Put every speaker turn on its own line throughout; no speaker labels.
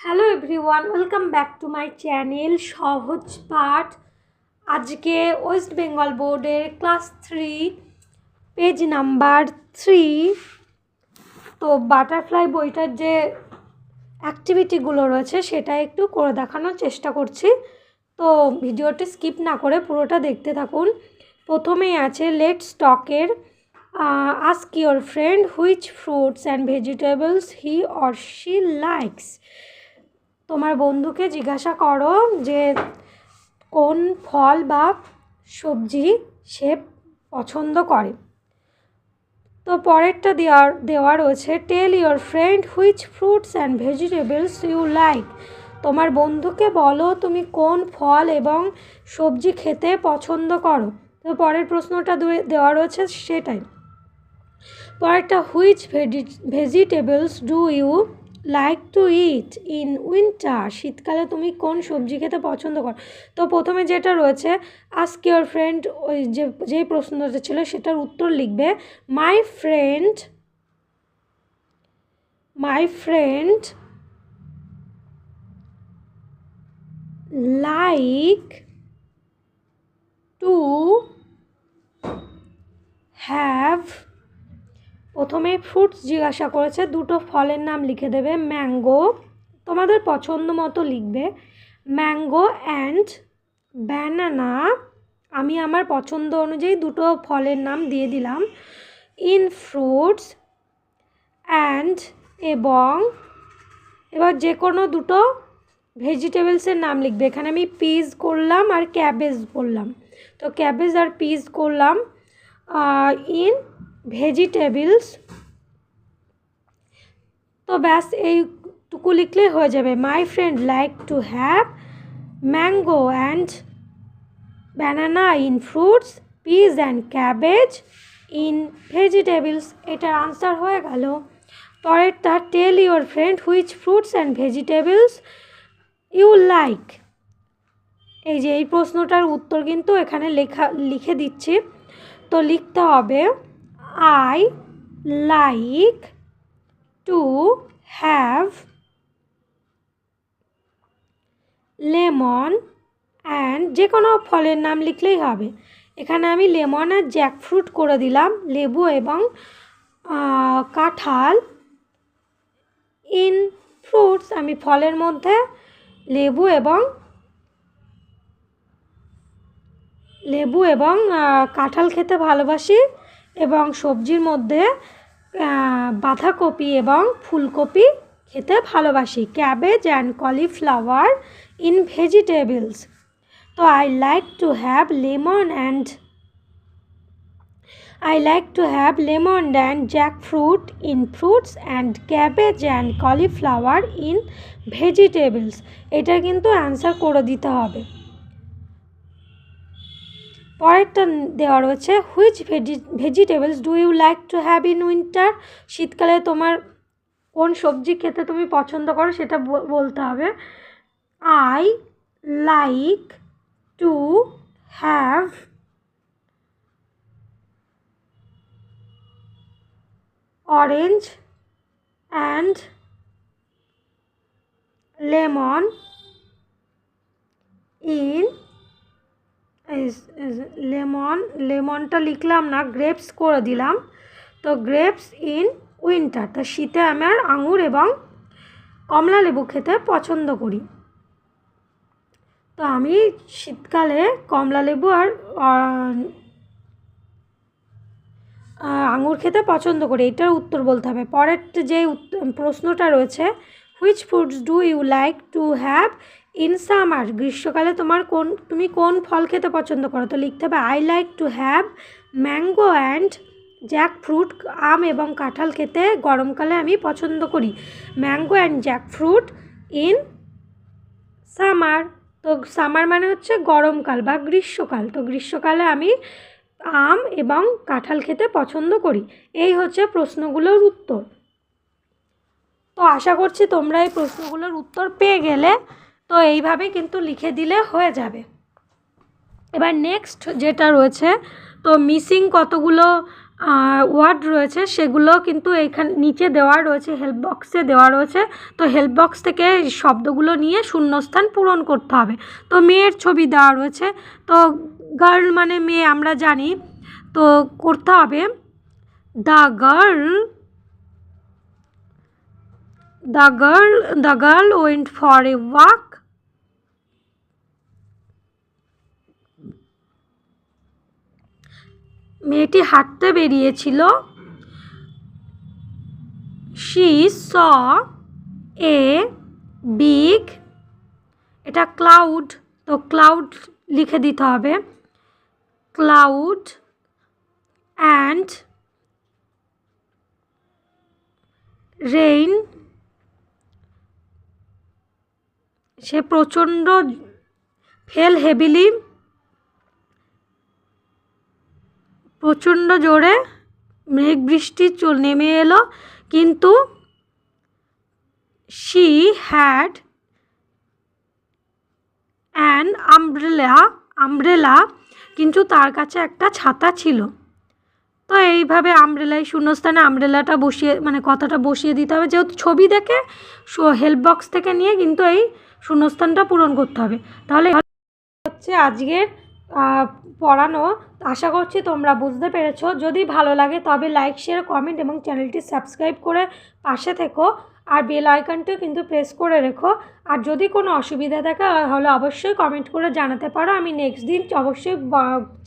Hello everyone, welcome back to my channel সহজ পাঠ। আজকে ওয়েস্ট বেঙ্গল বোর্ডের ক্লাস 3 পেজ নাম্বার 3। তো বাটারফ্লাই বইটার যে অ্যাক্টিভিটিগুলো রয়েছে সেটা একটু করে দেখানোর চেষ্টা করছি। তো ভিডিওটি স্কিপ না করে পুরোটা দেখতে থাকুন। প্রথমেই আছে লেটস টকের ask your friend which fruits and vegetables he or she likes. তোমার বন্ধুকে জিজ্ঞাসা করো যে কোন ফল বা সবজি সে পছন্দ করে। তো পরেরটা দেওয়া রয়েছে tell your friend which fruits and vegetables you like. তোমার বন্ধুকে বলো তুমি কোন ফল এবং সবজি খেতে পছন্দ করো। তো পরের প্রশ্নটা দেওয়া রয়েছে সেটাই। পরেরটা which vegetables do you like to eat in winter. শীতকালে তুমি কোন সবজি খেতে পছন্দ করো। তো প্রথমে যেটা রয়েছে আস্ক ইউর ফ্রেন্ড, ওই যেই প্রশ্নটা ছিল সেটার উত্তর লিখবে মাই ফ্রেন্ড লাইক টু হ্যাভ। প্রথমে ফ্রুটস জিজ্ঞাসা করেছে, দুটো ফলের নাম লিখে দেবে। ম্যাঙ্গো, তোমাদের পছন্দ মতো লিখবে। ম্যাঙ্গো অ্যান্ড ব্যানানা, আমি আমার পছন্দ অনুযায়ী দুটো ফলের নাম দিয়ে দিলাম। ইন ফ্রুটস অ্যান্ড, এবং এবার যে কোনো দুটো ভেজিটেবলসের নাম লিখবে। এখানে আমি পিস করলাম আর ক্যাবেজ বললাম, তো ক্যাবেজ আর পিস করলাম। ইন ভেজিটেবলস, তো ব্যাস এইটুকু লিখলেই হয়ে যাবে। My friend like to have mango and banana in fruits, peas and cabbage in vegetables. এটার আনসার হয়ে গেল। পরেরটা tell your friend which fruits and vegetables you like. এই যে এই প্রশ্নটার উত্তর কিন্তু এখানে লিখে দিচ্ছি। তো লিখতে হবে I like to have lemon and, যে কোনো ফলের নাম লিখলেই হবে। এখানে আমি লেমন আর জ্যাকফ্রুট করে দিলাম, লেবু এবং কাঁঠাল। ইন ফ্রুটস, আমি ফলের মধ্যে লেবু এবং কাঁঠাল খেতে ভালোবাসি, এবং সবজির মধ্যে বাঁধাকপি এবং ফুলকপি খেতে ভালোবাসি। Cabbage and cauliflower in vegetables. তো I like to have lemon and jackfruit in fruits and cabbage and cauliflower in vegetables. এটা কিন্তু অ্যান্সার করে দিতে হবে। পরেরটা দেওয়া রয়েছে which vegetables do you like to have in winter. শীতকালে তোমার কোন সবজি খেতে তুমি পছন্দ করো সেটা বলতে হবে। I like to have orange and lemon in লেমনটা লিখলাম না, গ্রেপস করে দিলাম। তো গ্রেপস ইন উইন্টার, তো শীতে আমার আঙুর এবং কমলা লেবু খেতে পছন্দ করি। তো আমি শীতকালে কমলা লেবু আর আঙুর খেতে পছন্দ করি। এটার উত্তর বলতে হবে। পরের যে প্রশ্নটা রয়েছে which fruits do you like to have in summer. গ্রীষ্মকালে তুমি কোন ফল খেতে পছন্দ করো। তো লিখতে হবে I like to have mango and jackfruit. আম এবং কাঁঠাল খেতে গরমকালে আমি পছন্দ করি। Mango and jackfruit in summer, তো সামার মানে হচ্ছে গরমকাল বা গ্রীষ্মকাল। তো গ্রীষ্মকালে আমি আম এবং কাঁঠাল খেতে পছন্দ করি। এই হচ্ছে প্রশ্নগুলোর উত্তর। তো আশা করছি তোমরা এই প্রশ্নগুলোর উত্তর পেয়ে গেলে। তো এইভাবে কিন্তু লিখে দিলে হয়ে যাবে। এবার নেক্সট যেটা রয়েছে, তো মিসিং কতগুলো ওয়ার্ড রয়েছে সেগুলো কিন্তু এইখানে নিচে দেওয়া রয়েছে, হেল্প বক্সে দেওয়া রয়েছে। তো হেল্প বক্স থেকে শব্দগুলো নিয়ে শূন্যস্থান পূরণ করতে হবে। তো মেয়ের ছবি দেওয়া রয়েছে, তো গার্ল মানে মেয়ে আমরা জানি, তো করতে হবে the girl went for a walk. মেয়েটি হাঁটতে বেরিয়েছিল। শি স এ বিগ, এটা ক্লাউড, তো ক্লাউড লিখে দিতে হবে, ক্লাউড অ্যান্ড রেইন। সে প্রচণ্ড ফেল হেভিলি, প্রচণ্ড জোরে মেঘ বৃষ্টি নেমে এলো, কিন্তু শি হ্যাড অ্যান আমব্রেলা, কিন্তু তার কাছে একটা ছাতা ছিল। তো এইভাবে আমব্রেলায় শূন্যস্থানে আমব্রেলাটা বসিয়ে মানে কথাটা বসিয়ে দিতে হবে, যেহেতু ছবি দেখে হেল্প বক্স থেকে নিয়ে কিন্তু এই শূন্যস্থানটা পূরণ করতে হবে। তাহলে হচ্ছে আজকের পড়ানো। আশা করছি তোমরা বুঝতে পেরেছো। যদি ভালো লাগে তবে লাইক, শেয়ার, কমেন্ট এবং চ্যানেলটি সাবস্ক্রাইব করে পাশে থেকো, আর বেল আইকনটিও কিন্তু প্রেস করে রেখো। আর যদি কোনো অসুবিধা থাকে তাহলে অবশ্যই কমেন্ট করে জানাতে পারো, আমি নেক্সট দিন অবশ্যই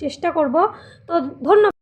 চেষ্টা করব। তো ধন্যবাদ।